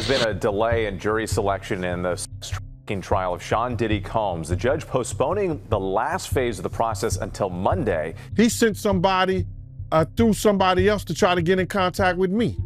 There's been a delay in jury selection in the trafficking trial of Shawn Diddy Combs. The judge postponing the last phase of the process until Monday. He sent somebody through somebody else to try to get in contact with me,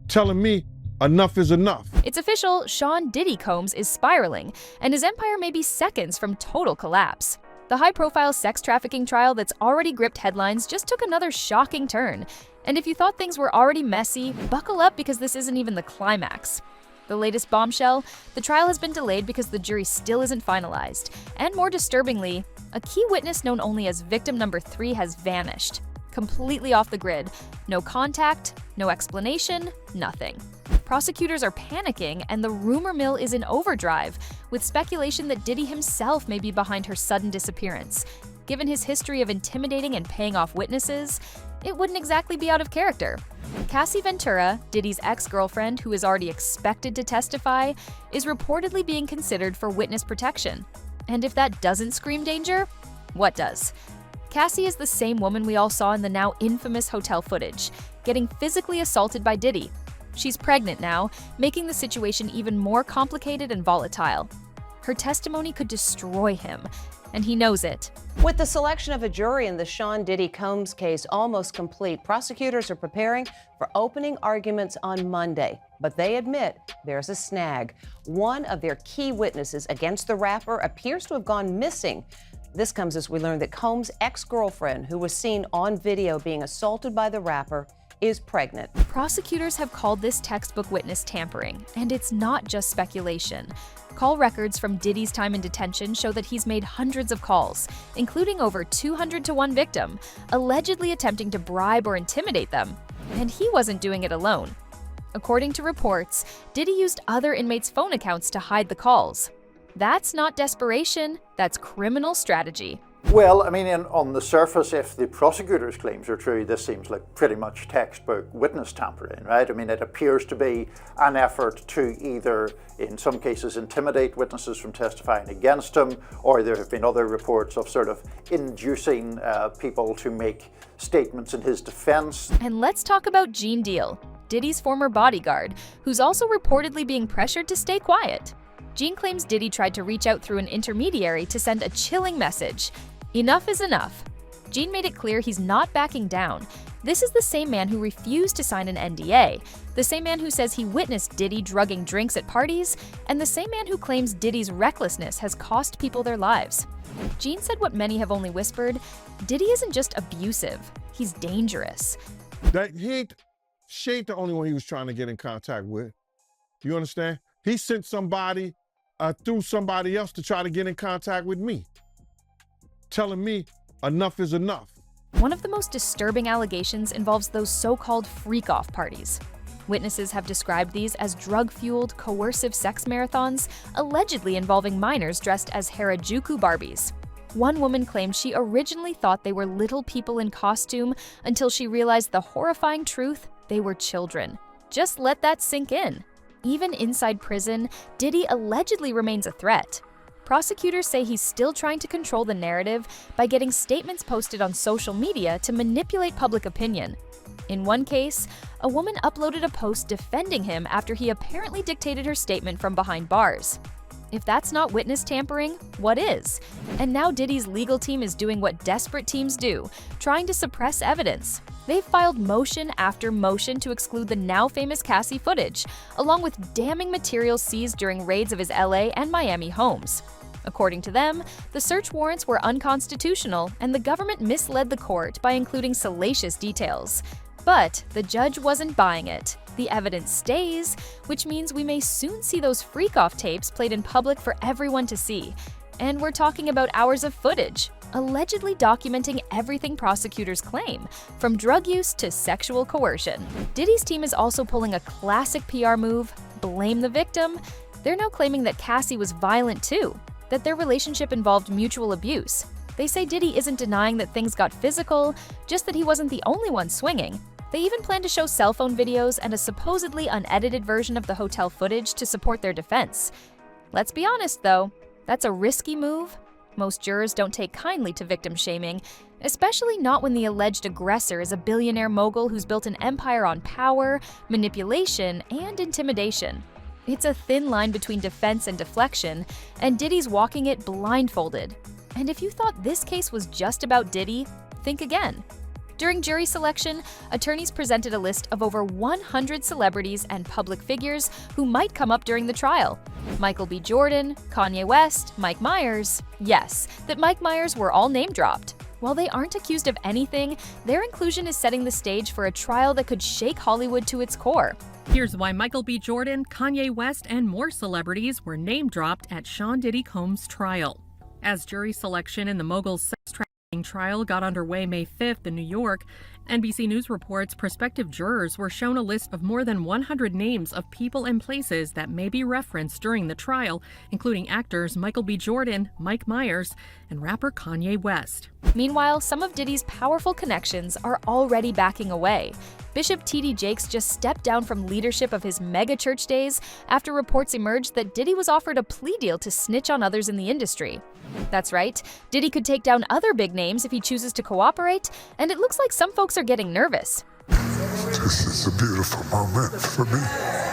telling me enough is enough. It's official, Shawn Diddy Combs is spiraling, and his empire may be seconds from total collapse. The high-profile sex trafficking trial that's already gripped headlines just took another shocking turn. And if you thought things were already messy, buckle up because this isn't even the climax. The latest bombshell, the trial has been delayed because the jury still isn't finalized. And more disturbingly, a key witness known only as victim number 3 has vanished. Completely off the grid. No contact, no explanation, nothing. Prosecutors are panicking, and the rumor mill is in overdrive, with speculation that Diddy himself may be behind her sudden disappearance. Given his history of intimidating and paying off witnesses, it wouldn't exactly be out of character. Cassie Ventura, Diddy's ex-girlfriend who is already expected to testify, is reportedly being considered for witness protection. And if that doesn't scream danger, what does? Cassie is the same woman we all saw in the now infamous hotel footage, getting physically assaulted by Diddy. She's pregnant now, making the situation even more complicated and volatile. Her testimony could destroy him, and he knows it. With the selection of a jury in the Shawn Diddy Combs case almost complete, prosecutors are preparing for opening arguments on Monday. But they admit there's a snag. One of their key witnesses against the rapper appears to have gone missing. This comes as we learn that Combs' ex-girlfriend, who was seen on video being assaulted by the rapper, is pregnant. Prosecutors have called this textbook witness tampering, and it's not just speculation. Call records from Diddy's time in detention show that he's made hundreds of calls, including over 200 to one victim, allegedly attempting to bribe or intimidate them. And he wasn't doing it alone. According to reports, Diddy used other inmates' phone accounts to hide the calls. That's not desperation, that's criminal strategy. Well, I mean, on the surface, if the prosecutor's claims are true, this seems like pretty much textbook witness tampering, right? I mean, it appears to be an effort to either, in some cases, intimidate witnesses from testifying against him, or there have been other reports of sort of inducing people to make statements in his defense. And let's talk about Gene Deal, Diddy's former bodyguard, who's also reportedly being pressured to stay quiet. Gene claims Diddy tried to reach out through an intermediary to send a chilling message. Enough is enough. Gene made it clear he's not backing down. This is the same man who refused to sign an NDA, the same man who says he witnessed Diddy drugging drinks at parties, and the same man who claims Diddy's recklessness has cost people their lives. Gene said what many have only whispered, Diddy isn't just abusive, he's dangerous. She ain't the only one he was trying to get in contact with. You understand? He sent somebody through somebody else to try to get in contact with me, telling me enough is enough. One of the most disturbing allegations involves those so-called FreakOFF parties. Witnesses have described these as drug-fueled, coercive sex marathons, allegedly involving minors dressed as Harajuku Barbies. One woman claimed she originally thought they were little people in costume until she realized the horrifying truth: they were children. Just let that sink in. Even inside prison, Diddy allegedly remains a threat. Prosecutors say he's still trying to control the narrative by getting statements posted on social media to manipulate public opinion. In one case, a woman uploaded a post defending him after he apparently dictated her statement from behind bars. If that's not witness tampering, what is? And now Diddy's legal team is doing what desperate teams do, trying to suppress evidence. They've filed motion after motion to exclude the now famous Cassie footage, along with damning materials seized during raids of his LA and Miami homes. According to them, the search warrants were unconstitutional and the government misled the court by including salacious details. But the judge wasn't buying it. The evidence stays, which means we may soon see those FreakOFF tapes played in public for everyone to see. And we're talking about hours of footage, allegedly documenting everything prosecutors claim, from drug use to sexual coercion. Diddy's team is also pulling a classic PR move: blame the victim. They're now claiming that Cassie was violent too, that their relationship involved mutual abuse. They say Diddy isn't denying that things got physical, just that he wasn't the only one swinging. They even plan to show cell phone videos and a supposedly unedited version of the hotel footage to support their defense. Let's be honest though, that's a risky move Most jurors don't take kindly to victim shaming, especially not when the alleged aggressor is a billionaire mogul who's built an empire on power, manipulation, and intimidation. It's a thin line between defense and deflection, and Diddy's walking it blindfolded. And if you thought this case was just about Diddy, think again. During jury selection, attorneys presented a list of over 100 celebrities and public figures who might come up during the trial. Michael B. Jordan, Kanye West, Mike Myers. Yes, that Mike Myers were all name-dropped. While they aren't accused of anything, their inclusion is setting the stage for a trial that could shake Hollywood to its core. Here's why Michael B. Jordan, Kanye West, and more celebrities were name-dropped at Shawn Diddy Combs' trial. As jury selection in the mogul's sex trafficking trial got underway May 5th in New York, NBC News reports prospective jurors were shown a list of more than 100 names of people and places that may be referenced during the trial, including actors Michael B. Jordan, Mike Myers, and rapper Kanye West. Meanwhile, some of Diddy's powerful connections are already backing away. Bishop T.D. Jakes just stepped down from leadership of his mega-church days after reports emerged that Diddy was offered a plea deal to snitch on others in the industry. That's right, Diddy could take down other big names if he chooses to cooperate, and it looks like some folks are getting nervous. This is a beautiful moment for me.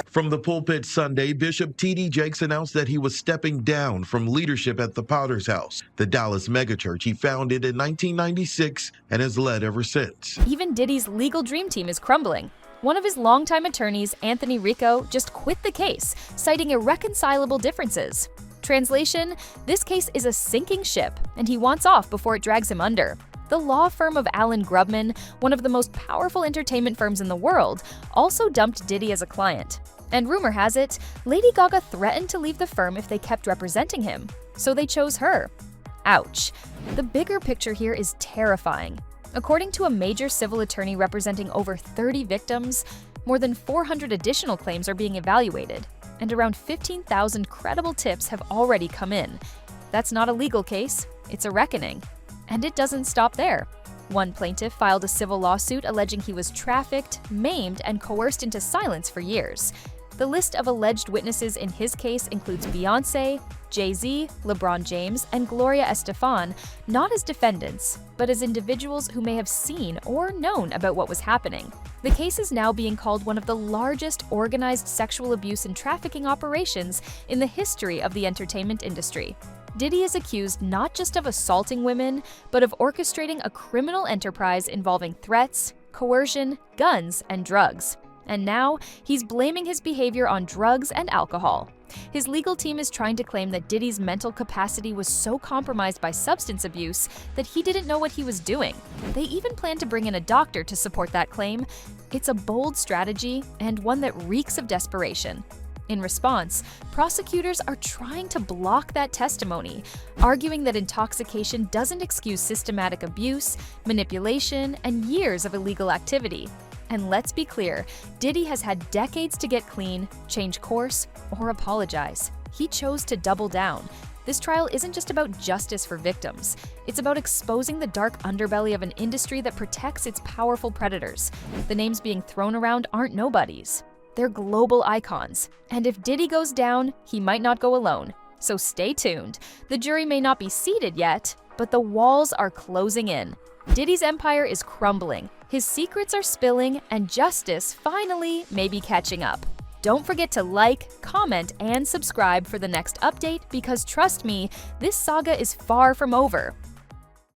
From the pulpit Sunday, Bishop T.D. Jakes announced that he was stepping down from leadership at the Potter's House, the Dallas megachurch he founded in 1996 and has led ever since. Even Diddy's legal dream team is crumbling. One of his longtime attorneys, Anthony Rico, just quit the case, citing irreconcilable differences. Translation: this case is a sinking ship, and he wants off before it drags him under. The law firm of Alan Grubman, one of the most powerful entertainment firms in the world, also dumped Diddy as a client. And rumor has it, Lady Gaga threatened to leave the firm if they kept representing him, so they chose her. Ouch. The bigger picture here is terrifying. According to a major civil attorney representing over 30 victims, more than 400 additional claims are being evaluated, and around 15,000 credible tips have already come in. That's not a legal case, it's a reckoning. And it doesn't stop there. One plaintiff filed a civil lawsuit alleging he was trafficked, maimed, and coerced into silence for years. The list of alleged witnesses in his case includes Beyoncé, Jay-Z, LeBron James, and Gloria Estefan, not as defendants, but as individuals who may have seen or known about what was happening. The case is now being called one of the largest organized sexual abuse and trafficking operations in the history of the entertainment industry. Diddy is accused not just of assaulting women, but of orchestrating a criminal enterprise involving threats, coercion, guns, and drugs. And now, he's blaming his behavior on drugs and alcohol. His legal team is trying to claim that Diddy's mental capacity was so compromised by substance abuse that he didn't know what he was doing. They even plan to bring in a doctor to support that claim. It's a bold strategy, and one that reeks of desperation. In response, prosecutors are trying to block that testimony, arguing that intoxication doesn't excuse systematic abuse, manipulation, and years of illegal activity. And let's be clear, Diddy has had decades to get clean, change course, or apologize. He chose to double down. This trial isn't just about justice for victims. It's about exposing the dark underbelly of an industry that protects its powerful predators. The names being thrown around aren't nobodies. They're global icons. And if Diddy goes down, he might not go alone. So stay tuned. The jury may not be seated yet, but the walls are closing in. Diddy's empire is crumbling, his secrets are spilling, and justice finally may be catching up. Don't forget to like, comment, and subscribe for the next update because trust me, this saga is far from over.